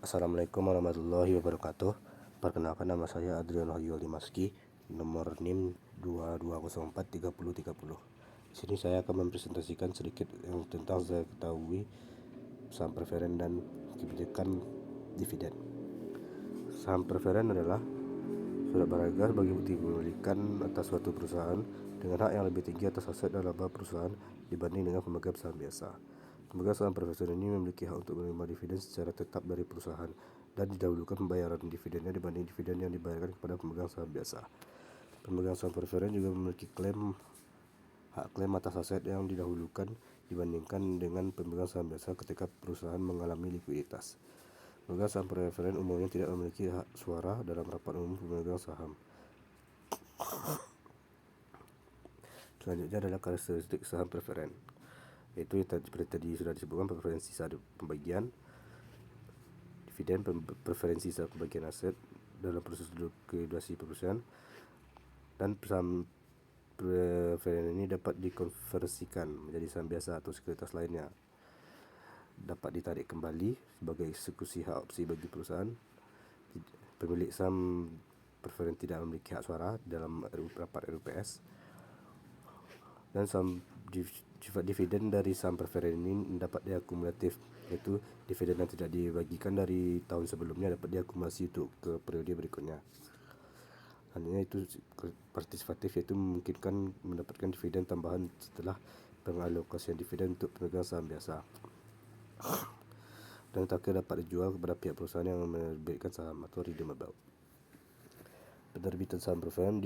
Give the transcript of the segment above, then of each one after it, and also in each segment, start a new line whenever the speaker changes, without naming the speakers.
Assalamualaikum warahmatullahi wabarakatuh. Perkenalkan, nama saya Adrian Wahyu Limaski, nomor NIM 22043030. Di sini saya akan mempresentasikan sedikit yang tentang saya ketahui saham preferen dan kebijakan dividen. Saham preferen adalah surat berharga sebagai bukti kepemilikan atas suatu perusahaan dengan hak yang lebih tinggi atas aset dan laba perusahaan dibanding dengan pemegang saham biasa. Pemegang saham preferen ini memiliki hak untuk menerima dividen secara tetap dari perusahaan dan didahulukan pembayaran dividennya dibanding dividen yang dibayarkan kepada pemegang saham biasa. Pemegang saham preferen juga memiliki hak klaim atas aset yang didahulukan dibandingkan dengan pemegang saham biasa ketika perusahaan mengalami likuiditas. Pemegang saham preferen umumnya tidak memiliki hak suara dalam rapat umum pemegang saham. Selanjutnya adalah karakteristik saham preferen, yaitu seperti tadi sudah disebutkan: preferensi saat pembagian dividen, preferensi saat pembagian aset dalam proses likuidasi perusahaan, dan saham preferen ini dapat dikonversikan menjadi saham biasa atau sekuritas lainnya, dapat ditarik kembali sebagai eksekusi hak opsi bagi perusahaan. Pemilik saham preferen tidak memiliki hak suara dalam rapat RUPS, dan saham dividen dari saham preferen ini dapat diakumulatif, yaitu dividen yang tidak dibagikan dari tahun sebelumnya dapat diakumulasi untuk ke periode berikutnya. Selanjutnya itu partisipatif, yaitu memungkinkan mendapatkan dividen tambahan setelah pengalokasian dividen untuk pemegang saham biasa. Dan terakhir, dapat dijual kepada pihak perusahaan yang menerbitkan saham atau redeemable. Penerbitan saham preferen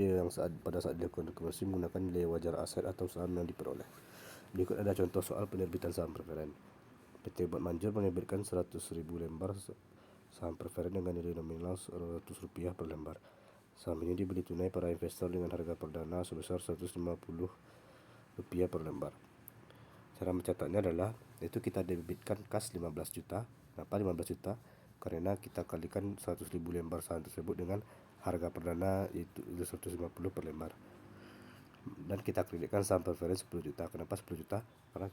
pada saat dilakukan rekonstruksi menggunakan nilai wajar aset atau saham yang diperoleh. Berikut ada contoh soal penerbitan saham preferen. PT Obat Manjur menerbitkan 100.000 lembar saham preferen dengan nilai nominal Rp100 per lembar. Saham ini dibeli tunai para investor dengan harga perdana sebesar Rp150 per lembar. Cara mencatatnya adalah, itu kita debitkan kas 15 juta. Kenapa 15 juta? Karena kita kalikan 100.000 lembar saham tersebut dengan harga perdana yaitu 150 per lembar. Dan kita kreditkan saham preferen 10 juta. Kenapa 10 juta? Karena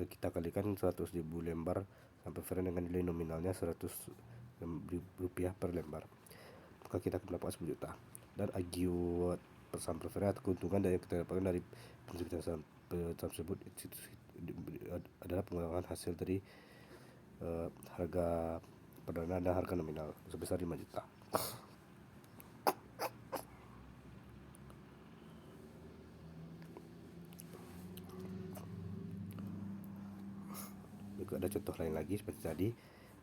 kita kalikan 100.000 lembar saham preferen dengan nilai nominalnya Rp100 per lembar, maka kita akan mendapatkan 10 juta. Dan agio saham preferen atau keuntungan yang kita dapatkan dari penerbitan saham tersebut adalah pengurangan hasil dari harga perdana dan harga nominal sebesar 5 juta. Juga ada contoh lain lagi seperti tadi.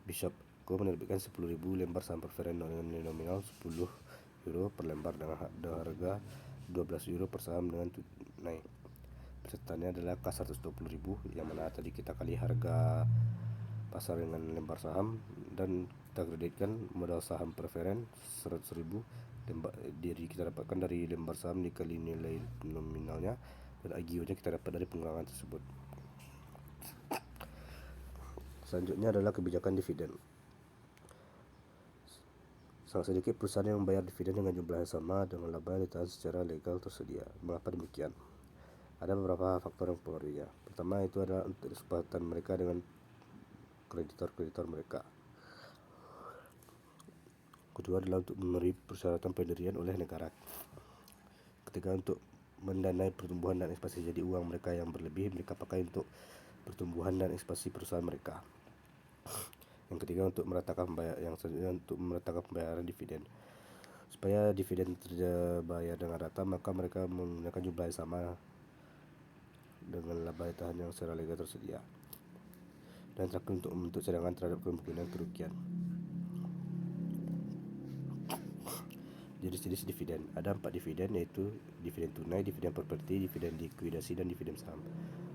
Bishop Co menerbitkan 10.000 lembar saham preferen dengan nilai nominal €10 per lembar dengan harga €12 per saham dengan tunai. Pesertanya adalah kas 120.000, yang mana tadi kita kali harga pasar dengan lembar saham, dan kita kreditkan modal saham preferen 100.000 diri kita dapatkan dari lembar saham dikali nilai nominalnya, dan agionya kita dapat dari pengurangan tersebut. Selanjutnya adalah kebijakan dividen. Sangat sedikit perusahaan yang membayar dividen dengan jumlah yang sama dengan laba yang ditahan secara legal tersedia. Mengapa demikian? Ada beberapa faktor yang mempengaruhinya. Pertama, itu adalah untuk kesepakatan mereka dengan kreditor mereka. Kedua adalah untuk memenuhi persyaratan pendirian oleh negara. Ketiga, untuk mendanai pertumbuhan dan ekspansi. Jadi uang mereka yang berlebih mereka pakai untuk pertumbuhan dan ekspansi perusahaan mereka. Yang ketiga, untuk meratakan pembayaran dividen. Supaya dividen terbayar dengan rata, maka mereka menggunakan jumlah yang sama dengan laba tahan yang secara legal tersedia. Dan terakhir, untuk membentuk cadangan terhadap kemungkinan kerugian. Jenis-jenis dividen. Ada 4 dividen, yaitu dividen tunai, dividen properti, dividen likuidasi, dan dividen saham.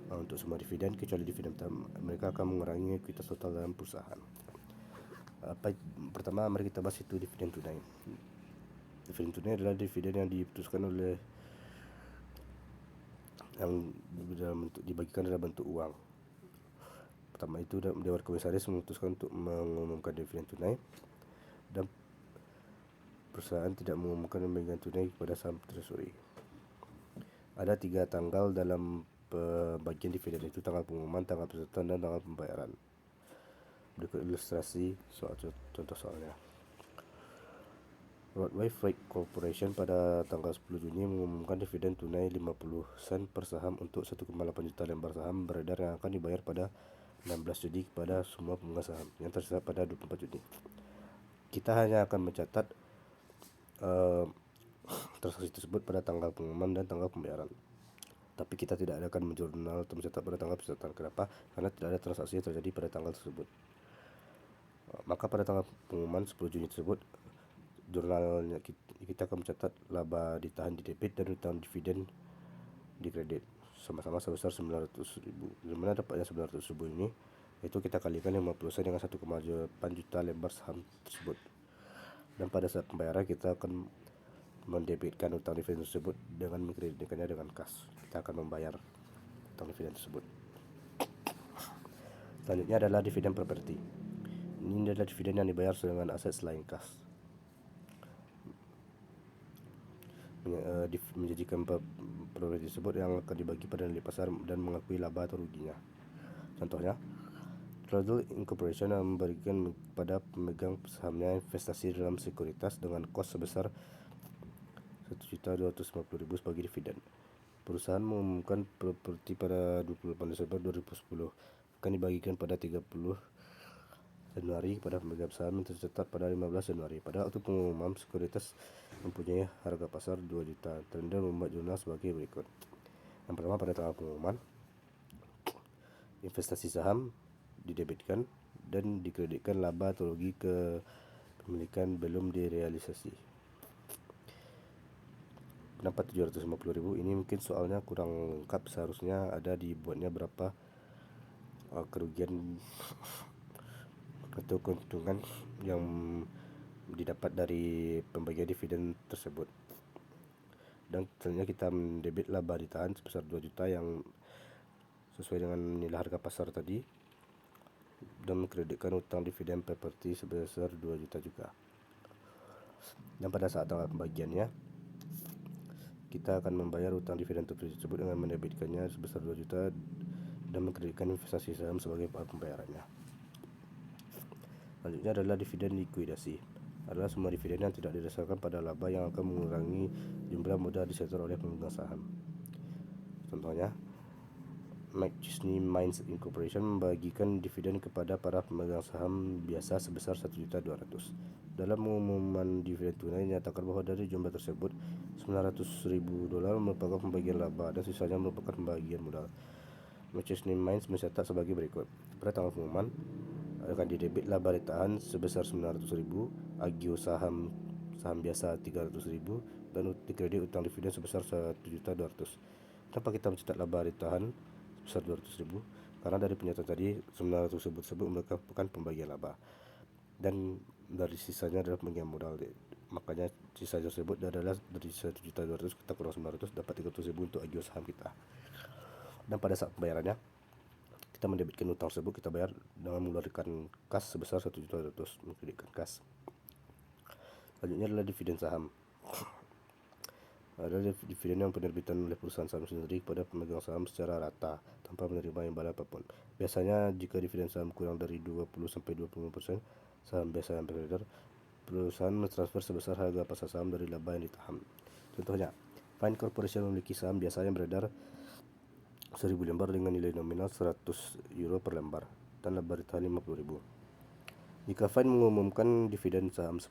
Untuk semua dividen kecuali dividen saham, mereka akan mengurangi ekuitas total dalam perusahaan. Pertama, mari kita bahas itu dividen tunai. Dividen tunai adalah dividen yang diputuskan oleh yang dibagikan dalam bentuk uang. Pertama itu Dewan Komisaris memutuskan untuk mengumumkan dividen tunai, dan perusahaan tidak mengumumkan pembagian tunai kepada saham treasury. Ada 3 tanggal dalam pembagian dividen, itu tanggal pengumuman, tanggal peserta, dan tanggal pembayaran. Berikut ilustrasi contoh soalnya. Broadway Freight Corporation pada tanggal 10 Juni mengumumkan dividen tunai 50 sen per saham untuk 1,8 juta lembar saham beredar yang akan dibayar pada 16 Juni kepada semua pemegang saham yang tersisa pada 24 Juni. Kita hanya akan mencatat transaksi tersebut pada tanggal pengumuman dan tanggal pembayaran. Tapi kita tidak akan menjurnal atau mencatat pada tanggal pencatatan. Kenapa? Karena tidak ada transaksi yang terjadi pada tanggal tersebut. Maka pada tanggal pengumuman 10 Juni tersebut, jurnalnya kita akan mencatat laba ditahan di debit dan utang dividen di kredit sama-sama sebesar 900.000. Dari mana dapatnya 900.000 ini? Itu kita kalikan 50% dengan 1,8 juta lembar saham tersebut. Dan pada saat pembayaran kita akan mendebitkan utang dividen tersebut dengan mengkreditkannya dengan kas. Kita akan membayar utang dividen tersebut. Selanjutnya adalah dividen properti. Ini adalah dividen yang dibayar dengan aset selain kas. Menjanjikan properti tersebut yang akan dibagi pada nilai pasar dan mengakui laba atau ruginya. Contohnya, Tradle Incorporation memberikan kepada pemegang sahamnya investasi dalam sekuritas dengan kos sebesar 1.250.000 sebagai dividen. Perusahaan mengumumkan properti pada 28 Desember 2010 akan dibagikan pada 30 Januari kepada pemegang saham yang tercatat pada 15 Januari. Pada waktu pengumuman, sekuritas mempunyai harga pasar 2 juta. Trader membuat jurnal sebagai berikut. Yang pertama, pada tanggal pengumuman, investasi saham didebitkan dan dikreditkan laba atau rugi ke pemilikan belum direalisasi. Kenapa 750.000? Ini mungkin soalnya kurang lengkap, seharusnya ada dibuatnya berapa kerugian atau keuntungan yang didapat dari pembagian dividen tersebut. Dan selanjutnya kita mendebit laba ditahan sebesar 2 juta yang sesuai dengan nilai harga pasar tadi, dan mengkreditkan utang dividen properti sebesar 2 juta juga. Dan pada saat tanggal pembagiannya, kita akan membayar utang dividen tersebut dengan mendebitkannya sebesar 2 juta dan mengkreditkan investasi saham sebagai pembayarannya. Selanjutnya adalah dividen likuidasi. Adalah semua dividen yang tidak didasarkan pada laba yang akan mengurangi jumlah modal disetor oleh pemegang saham. Contohnya, McChesney Mines Incorporation membagikan dividen kepada para pemegang saham biasa sebesar 1.200.000. Dalam pengumuman dividen tunai dinyatakan bahwa dari jumlah tersebut $900.000 merupakan pembagian laba dan sisanya merupakan pembagian modal. McChesney Mines mencatat sebagai berikut. Pada tanggal pengumuman akan didebit laba ditahan sebesar 900.000, agio saham biasa 300.000, dan dikredit utang dividen sebesar 1.200.000. Kenapa kita mencatat laba ditahan sebesar 200.000? Karena dari pernyataan tadi 900.000 tersebut merupakan pembagian laba dan dari sisanya adalah pembagian modal. Makanya sisa tersebut adalah dari 1.200.000 kita kurang 900, dapat 300.000 untuk agio saham kita. Dan pada saat pembayarannya, kita mendebitkan utang tersebut, kita bayar dengan mengeluarkan kas sebesar 1.200.000, mengkreditkan kas. Selanjutnya adalah dividen saham. Adalah dividen yang penerbitan oleh perusahaan saham sendiri kepada pemegang saham secara rata tanpa menerima imbalan apapun. Biasanya jika dividen saham kurang dari 20-25% saham biasa yang beredar, perusahaan mentransfer sebesar harga pasar saham dari laba yang ditahan. Contohnya, Fine Corporation memiliki saham biasa yang beredar 1.000 lembar dengan nilai nominal 100 euro per lembar dan laba ditahan 50.000. Jika Fine mengumumkan dividen saham 10%,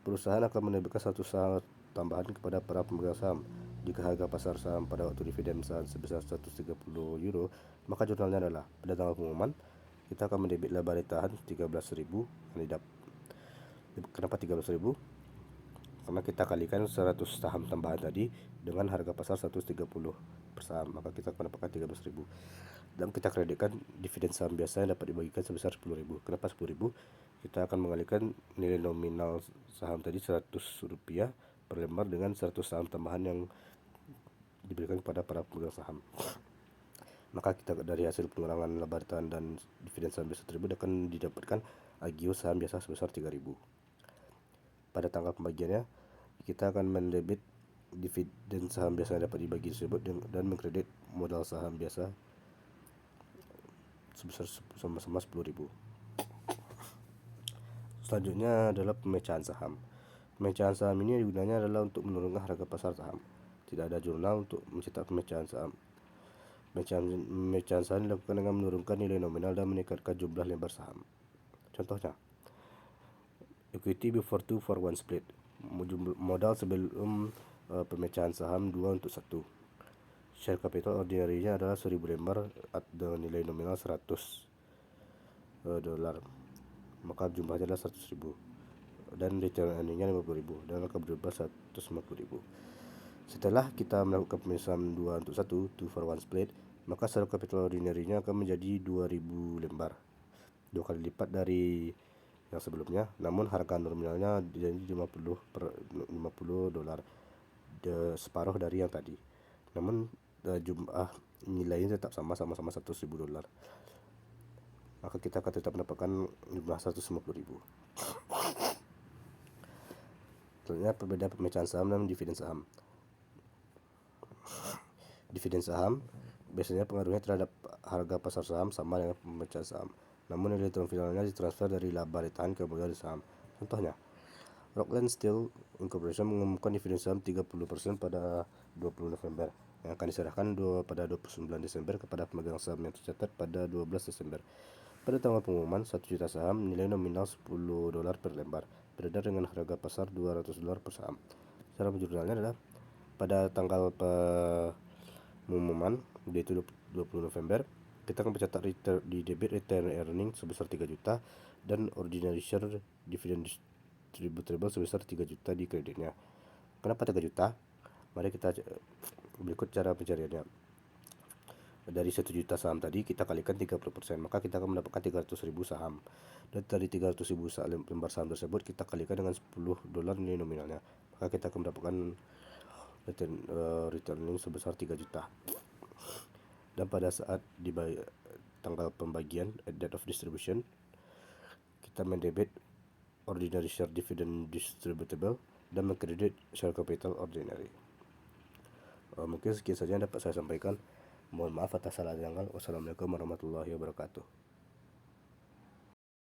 perusahaan akan menerbitkan satu saham tambahan kepada para pemegang saham. Jika harga pasar saham pada waktu dividen saham sebesar 130 euro, maka jurnalnya adalah pada tanggal pengumuman kita akan mendebit laba ditahan 13.000 yang didapat. Kenapa 13.000? Karena kita kalikan 100 saham tambahan tadi dengan harga pasar 130 per saham, maka kita akan mendapatkan 13.000. Dan kita kreditkan dividen saham biasa yang dapat dibagikan sebesar 10.000. Kenapa 10.000? Kita akan mengalihkan nilai nominal saham tadi 100 rupiah per lembar dengan 100 saham tambahan yang diberikan kepada para pemegang saham. Maka kita dari hasil pengurangan laba ditahan dan dividen saham biasa tersebut akan didapatkan agio saham biasa sebesar 3.000. Pada tanggal pembagiannya, kita akan mendebit dividen saham biasa yang dapat dibagi tersebut dan mengkredit modal saham biasa sebesar sama-sama 10.000. Selanjutnya adalah pemecahan saham. Pemecahan saham ini gunanya adalah untuk menurunkan harga pasar saham. Tidak ada jurnal untuk mencetak pemecahan saham. Pemecahan saham dilakukan dengan menurunkan nilai nominal dan meningkatkan jumlah lembar saham. Contohnya, equity before 2-for-1 split. Modal sebelum pemecahan saham 2 untuk 1. Share capital ordinary-nya adalah 1000 lembar dengan nilai nominal 100 dolar. Maka jumlahnya adalah 100.000. Dan return earning-nya 50.000 dan akan berubah 150.000. Setelah kita melakukan pemecahan 2 untuk 1, 2-for-1 split, maka share capital ordinary-nya akan menjadi 2000 lembar. 2 kali lipat dari yang sebelumnya, namun harga nominalnya jadi 50 dolar, separuh dari yang tadi. Namun jumlah nilainya tetap sama-sama 100.000 dolar. Maka kita akan tetap mendapatkan jumlah 150.000. Selanjutnya perbedaan pemecahan saham dan dividen saham. Dividen saham biasanya pengaruhnya terhadap harga pasar saham sama dengan pemecahan saham. Namun nilai turun finalnya ditransfer dari laba ditahan ke modal saham. Contohnya, Rockland Steel Incorporation mengumumkan dividen saham 30% pada 20 November yang akan diserahkan pada 29 Desember kepada pemegang saham yang tercatat pada 12 Desember. Pada tanggal pengumuman, 1 juta saham nilai nominal 10 dolar per lembar, beredar dengan harga pasar 200 dolar per saham. Cara jurnalnya adalah pada tanggal pengumuman, yaitu 20 November, kita akan mencatat di debit return earning sebesar 3 juta dan ordinary share dividend distributable sebesar 3 juta di kreditnya. Kenapa 3 juta? Mari kita berikut cara pencariannya. Dari 1 juta saham tadi kita kalikan 30%, maka kita akan mendapatkan 300.000 saham. Dan dari 300.000 lembar saham tersebut kita kalikan dengan 10 dolar nilai nominalnya, maka kita akan mendapatkan returning sebesar 3 juta. Dan pada saat di tanggal pembagian at date of distribution, kita mendebit ordinary share dividend distributable dan mengkredit share capital ordinary. Mungkin sekian saja yang dapat saya sampaikan. Mohon maaf atas salah janggal. Wassalamualaikum warahmatullahi wabarakatuh.